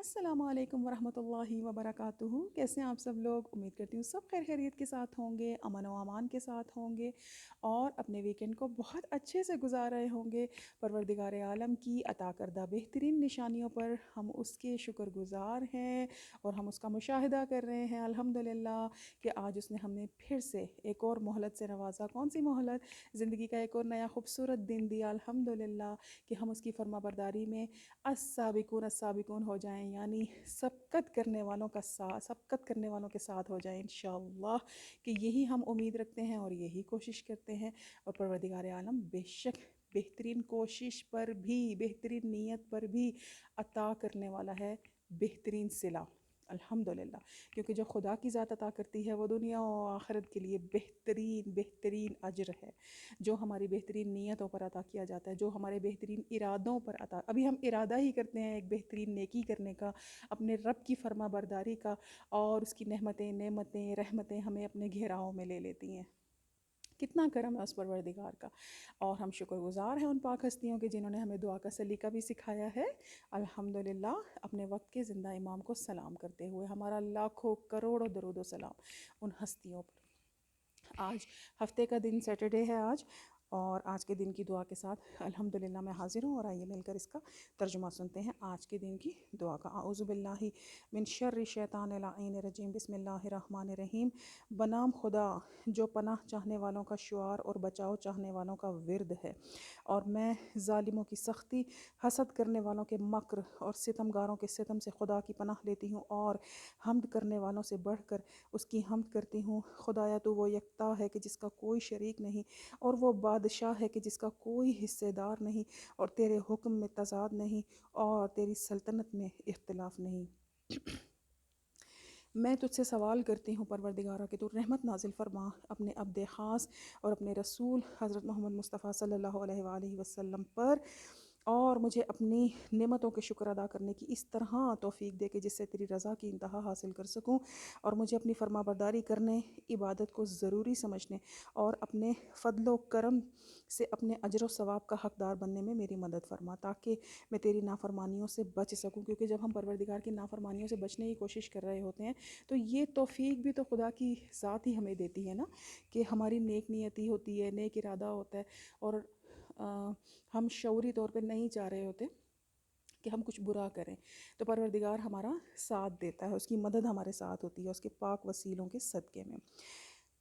السلام علیکم ورحمۃ اللہ وبرکاتہ۔ کیسے ہیں آپ سب لوگ؟ امید کرتی ہوں سب خیر خیریت کے ساتھ ہوں گے، امن و امان کے ساتھ ہوں گے اور اپنے ویکنڈ کو بہت اچھے سے گزار رہے ہوں گے۔ پروردگار عالم کی عطا کردہ بہترین نشانیوں پر ہم اس کے شکر گزار ہیں اور ہم اس کا مشاہدہ کر رہے ہیں الحمدللہ کہ آج اس نے ہمیں پھر سے ایک اور مہلت سے نوازا۔ کون سی مہلت؟ زندگی کا ایک اور نیا خوبصورت دن دیا الحمدللہ کہ ہم اس کی فرما برداری میں السابقون السابقون ہو جائیں، یعنی سبقت کرنے والوں کا ساتھ، سبقت کرنے والوں کے ساتھ ہو جائیں انشاءاللہ، کہ یہی ہم امید رکھتے ہیں اور یہی کوشش کرتے ہیں۔ اور پروردگار عالم بے شک بہترین کوشش پر بھی، بہترین نیت پر بھی عطا کرنے والا ہے بہترین صلہ الحمدللہ، کیونکہ جو خدا کی ذات عطا کرتی ہے وہ دنیا و آخرت کے لیے بہترین بہترین اجر ہے۔ جو ہماری بہترین نیتوں پر عطا کیا جاتا ہے، جو ہمارے بہترین ارادوں پر عطا، ابھی ہم ارادہ ہی کرتے ہیں ایک بہترین نیکی کرنے کا، اپنے رب کی فرما برداری کا، اور اس کی نعمتیں رحمتیں ہمیں اپنے گھیراؤں میں لے لیتی ہیں۔ کتنا کرم ہے اس پروردگار کا، اور ہم شکر گزار ہیں ان پاک ہستیوں کے جنہوں نے ہمیں دعا کا سلیقہ بھی سکھایا ہے الحمدللہ۔ اپنے وقت کے زندہ امام کو سلام کرتے ہوئے ہمارا لاکھوں کروڑوں درود و سلام ان ہستیوں پر۔ آج ہفتے کا دن سیٹرڈے ہے آج، اور آج کے دن کی دعا کے ساتھ الحمدللہ میں حاضر ہوں، اور آئیے مل کر اس کا ترجمہ سنتے ہیں آج کے دن کی دعا کا۔ اعوذ باللہ من شر الشیطان اللعین الرجیم، بسم اللہ الرحمن الرحیم۔ بنام خدا جو پناہ چاہنے والوں کا شعار اور بچاؤ چاہنے والوں کا ورد ہے، اور میں ظالموں کی سختی، حسد کرنے والوں کے مکر اور ستمگاروں کے ستم سے خدا کی پناہ لیتی ہوں، اور حمد کرنے والوں سے بڑھ کر اس کی حمد کرتی ہوں۔ خدایا تو وہ یکتا ہے کہ جس کا کوئی شریک نہیں، اور وہ بادشاہ ہے کہ جس کا کوئی حصے دار نہیں، اور تیرے حکم میں تضاد نہیں، اور تیری سلطنت میں اختلاف نہیں۔ میں تجھ سے سوال کرتی ہوں پروردگارہ کہ تو رحمت نازل فرما اپنے عبد خاص اور اپنے رسول حضرت محمد مصطفیٰ صلی اللہ علیہ وآلہ وسلم پر، اور مجھے اپنی نعمتوں کے شکر ادا کرنے کی اس طرح توفیق دے کہ جس سے تیری رضا کی انتہا حاصل کر سکوں، اور مجھے اپنی فرما برداری کرنے، عبادت کو ضروری سمجھنے اور اپنے فضل و کرم سے اپنے اجر و ثواب کا حقدار بننے میں میری مدد فرما، تاکہ میں تیری نافرمانیوں سے بچ سکوں، کیونکہ جب ہم پروردگار کی نافرمانیوں سے بچنے کی کوشش کر رہے ہوتے ہیں تو یہ توفیق بھی تو خدا کی ذات ہی ہمیں دیتی ہے نا، کہ ہماری نیک نیتی ہوتی ہے، نیک ارادہ ہوتا ہے، اور ہم شعوری طور پہ نہیں چاہ رہے ہوتے کہ ہم کچھ برا کریں، تو پروردگار ہمارا ساتھ دیتا ہے، اس کی مدد ہمارے ساتھ ہوتی ہے اس کے پاک وسیلوں کے صدقے میں،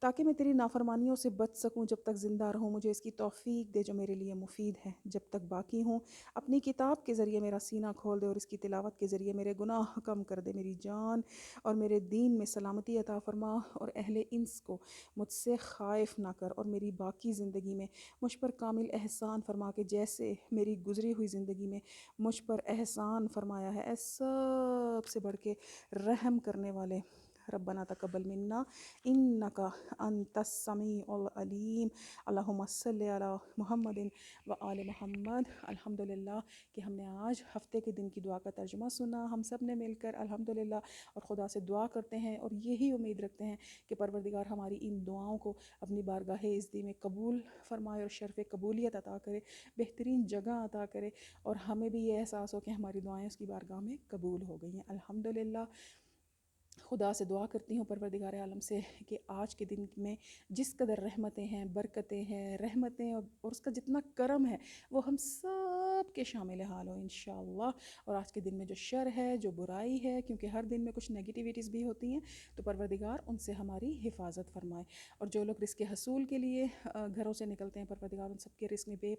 تاکہ میں تیری نافرمانیوں سے بچ سکوں جب تک زندہ رہوں۔ مجھے اس کی توفیق دے جو میرے لیے مفید ہے جب تک باقی ہوں۔ اپنی کتاب کے ذریعے میرا سینہ کھول دے، اور اس کی تلاوت کے ذریعے میرے گناہ کم کر دے، میری جان اور میرے دین میں سلامتی عطا فرما، اور اہل انس کو مجھ سے خائف نہ کر، اور میری باقی زندگی میں مجھ پر کامل احسان فرما کہ جیسے میری گزری ہوئی زندگی میں مجھ پر احسان فرمایا ہے۔ اے سب سے بڑھ کے رحم کرنے والے ربنا تقبل منا انک انت السمیع العلیم، اللہم صلی علی محمد و آل محمد۔ الحمدللہ کہ ہم نے آج ہفتے کے دن کی دعا کا ترجمہ سنا ہم سب نے مل کر الحمدللہ، اور خدا سے دعا کرتے ہیں اور یہی امید رکھتے ہیں کہ پروردگار ہماری ان دعاؤں کو اپنی بارگاہ عزتی میں قبول فرمائے اور شرف قبولیت عطا کرے، بہترین جگہ عطا کرے، اور ہمیں بھی یہ احساس ہو کہ ہماری دعائیں اس کی بارگاہ میں قبول ہو گئی ہیں الحمدللہ۔ خدا سے دعا کرتی ہوں پروردگار عالم سے کہ آج کے دن میں جس قدر رحمتیں ہیں، برکتیں ہیں، رحمتیں اور اس کا جتنا کرم ہے وہ ہم سب کے شامل حال ہو انشاءاللہ، اور آج کے دن میں جو شر ہے، جو برائی ہے، کیونکہ ہر دن میں کچھ نیگیٹیویٹیز بھی ہوتی ہیں، تو پروردگار ان سے ہماری حفاظت فرمائے، اور جو لوگ رزق حصول کے لیے گھروں سے نکلتے ہیں پروردگار ان سب کے رزق میں بے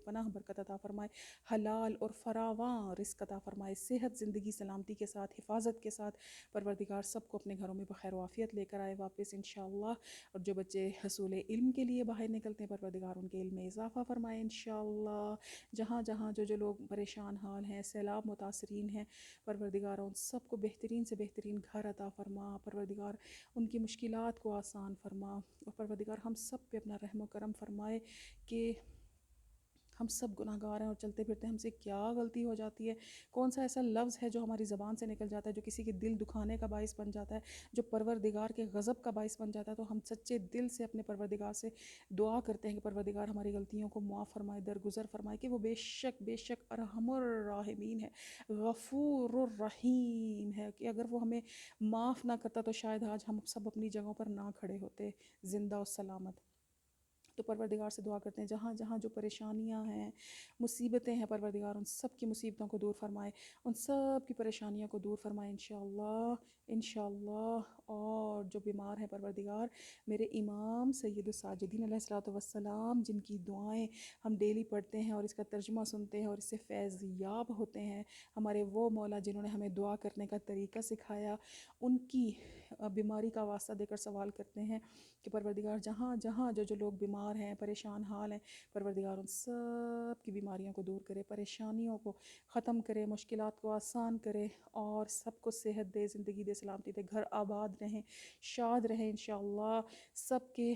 پناہ برکت عطا فرمائے، حلال اور فراواں رزق عطا فرمائے، صحت، زندگی، سلامتی کے ساتھ، حفاظت کے ساتھ پروردگار سب کو اپنے گھروں میں بخیر و عافیت لے کر آئے واپس انشاءاللہ، اور جو بچے حصول علم کے لیے باہر نکلتے ہیں پروردگار ان کے علم میں اضافہ فرمائے انشاءاللہ، جہاں جہاں جو لوگ پریشان حال ہیں، سیلاب متاثرین ہیں، پروردگار ان سب کو بہترین سے بہترین گھر عطا فرما، پروردگار ان کی مشکلات کو آسان فرما، اور پروردگار ہم سب پہ اپنا رحم و کرم فرمائے کہ ہم سب گناہ گار ہیں اور چلتے پھرتے ہم سے کیا غلطی ہو جاتی ہے، کون سا ایسا لفظ ہے جو ہماری زبان سے نکل جاتا ہے جو کسی کے دل دکھانے کا باعث بن جاتا ہے، جو پروردگار کے غضب کا باعث بن جاتا ہے۔ تو ہم سچے دل سے اپنے پروردگار سے دعا کرتے ہیں کہ پروردگار ہماری غلطیوں کو معاف فرمائے، درگزر فرمائے، کہ وہ بے شک ارحم الراحمین ہے، غفور الرحیم ہے، کہ اگر وہ ہمیں معاف نہ کرتا تو شاید آج ہم سب اپنی جگہوں پر نہ کھڑے ہوتے زندہ و سلامت۔ تو پروردگار سے دعا کرتے ہیں جہاں جہاں جو پریشانیاں ہیں، مصیبتیں ہیں، پروردگار ان سب کی مصیبتوں کو دور فرمائے، ان سب کی پریشانیوں کو دور فرمائے انشاءاللہ انشاءاللہ۔ اور جو بیمار ہیں پروردگار، میرے امام سید الساجدین علیہ الصلوۃ والسلام، جن کی دعائیں ہم ڈیلی پڑھتے ہیں اور اس کا ترجمہ سنتے ہیں اور اس سے فیض یاب ہوتے ہیں، ہمارے وہ مولا جنہوں نے ہمیں دعا کرنے کا طریقہ سکھایا، ان کی بیماری کا واسطہ دے کر سوال کرتے ہیں کہ پروردگار جہاں جہاں جو لوگ بیمار ہیں، پریشان حال ہیں، پروردگار ان سب کی بیماریوں کو دور کرے، پریشانیوں کو ختم کرے، مشکلات کو آسان کرے اور سب کو صحت دے، زندگی دے، سلامتی دے، گھر آباد رہیں، شاد رہیں انشاءاللہ، سب کے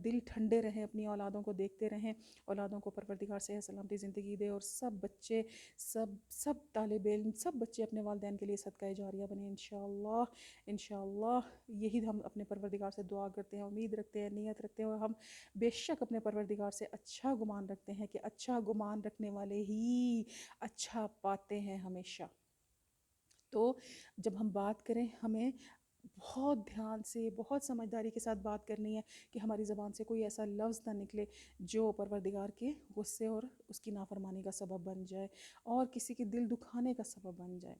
دل ٹھنڈے رہیں، اپنی اولادوں کو دیکھتے رہیں، اولادوں کو پروردگار صحت سلامتی زندگی دے، اور سب بچے، سب طالب علم، سب بچے اپنے والدین کے لیے صدقہ جاریہ بنے انشاءاللہ انشاءاللہ۔ یہی ہم اپنے پروردگار سے دعا کرتے ہیں، امید رکھتے ہیں، نیت رکھتے ہیں، اور ہم بے شک اپنے پروردگار سے اچھا گمان رکھتے ہیں کہ اچھا گمان رکھنے والے ہی اچھا پاتے ہیں ہمیشہ۔ تو جب ہم بات کریں، ہمیں بہت دھیان سے، بہت سمجھداری کے ساتھ بات کرنی ہے کہ ہماری زبان سے کوئی ایسا لفظ نہ نکلے جو پروردگار کے غصے اور اس کی نافرمانی کا سبب بن جائے اور کسی کے دل دکھانے کا سبب بن جائے۔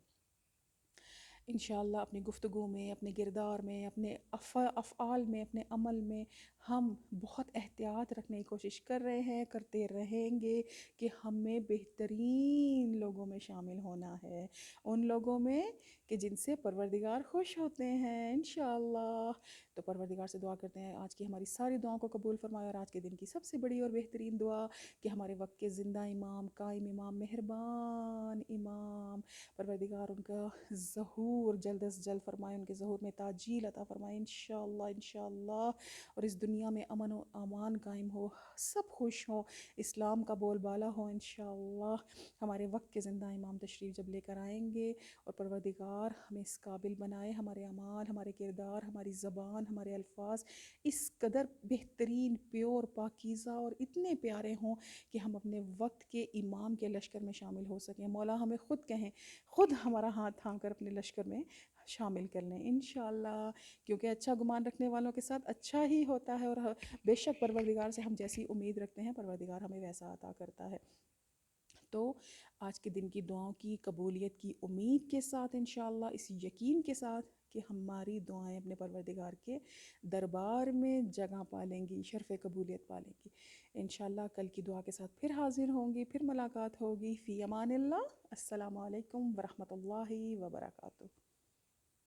انشاءاللہ اپنی گفتگو میں، اپنے کردار میں، اپنے افعال میں، اپنے عمل میں ہم بہت احتیاط رکھنے کی کوشش کر رہے ہیں، کرتے رہیں گے کہ ہمیں بہترین لوگوں میں شامل ہونا ہے، ان لوگوں میں کہ جن سے پروردگار خوش ہوتے ہیں انشاءاللہ۔ تو پروردگار سے دعا کرتے ہیں آج کی ہماری ساری دعاؤں کو قبول فرمائے، اور آج کے دن کی سب سے بڑی اور بہترین دعا کہ ہمارے وقت کے زندہ امام، قائم امام، مہربان امام، پروردگار ان کا ظہور جلد از جلد فرمائے، ان کے ظہور میں تعجیل عطا فرمائے انشاءاللہ انشاءاللہ، اور اس دنیا میں امن و امان قائم ہو، سب خوش ہوں، اسلام کا بول بالا ہو انشاءاللہ۔ ہمارے وقت کے زندہ امام تشریف جب لے کر آئیں گے اور پروردگار ہمیں اس قابل بنائے، ہمارے اعمال، ہمارے کردار، ہماری زبان، ہمارے الفاظ اس قدر بہترین، پیور، پاکیزہ اور اتنے پیارے ہوں کہ ہم اپنے وقت کے امام کے لشکر میں شامل ہو سکیں۔ مولا ہمیں خود کہیں، خود ہمارا ہاتھ تھام کر اپنے لشکر میں شامل کر لیں انشاءاللہ، کیونکہ اچھا گمان رکھنے والوں کے ساتھ اچھا ہی ہوتا ہے، اور بے شک پروردگار سے ہم جیسی امید رکھتے ہیں پروردگار ہمیں ویسا عطا کرتا ہے۔ تو آج کے دن کی دعاؤں کی قبولیت کی امید کے ساتھ انشاءاللہ، اس یقین کے ساتھ کہ ہماری دعائیں اپنے پروردگار کے دربار میں جگہ پالیں گی، شرف قبولیت پالیں گی انشاءاللہ۔ کل کی دعا کے ساتھ پھر حاضر ہوں گی، پھر ملاقات ہوگی۔ فی امان اللہ، السلام علیکم ورحمۃ اللہ وبرکاتہ۔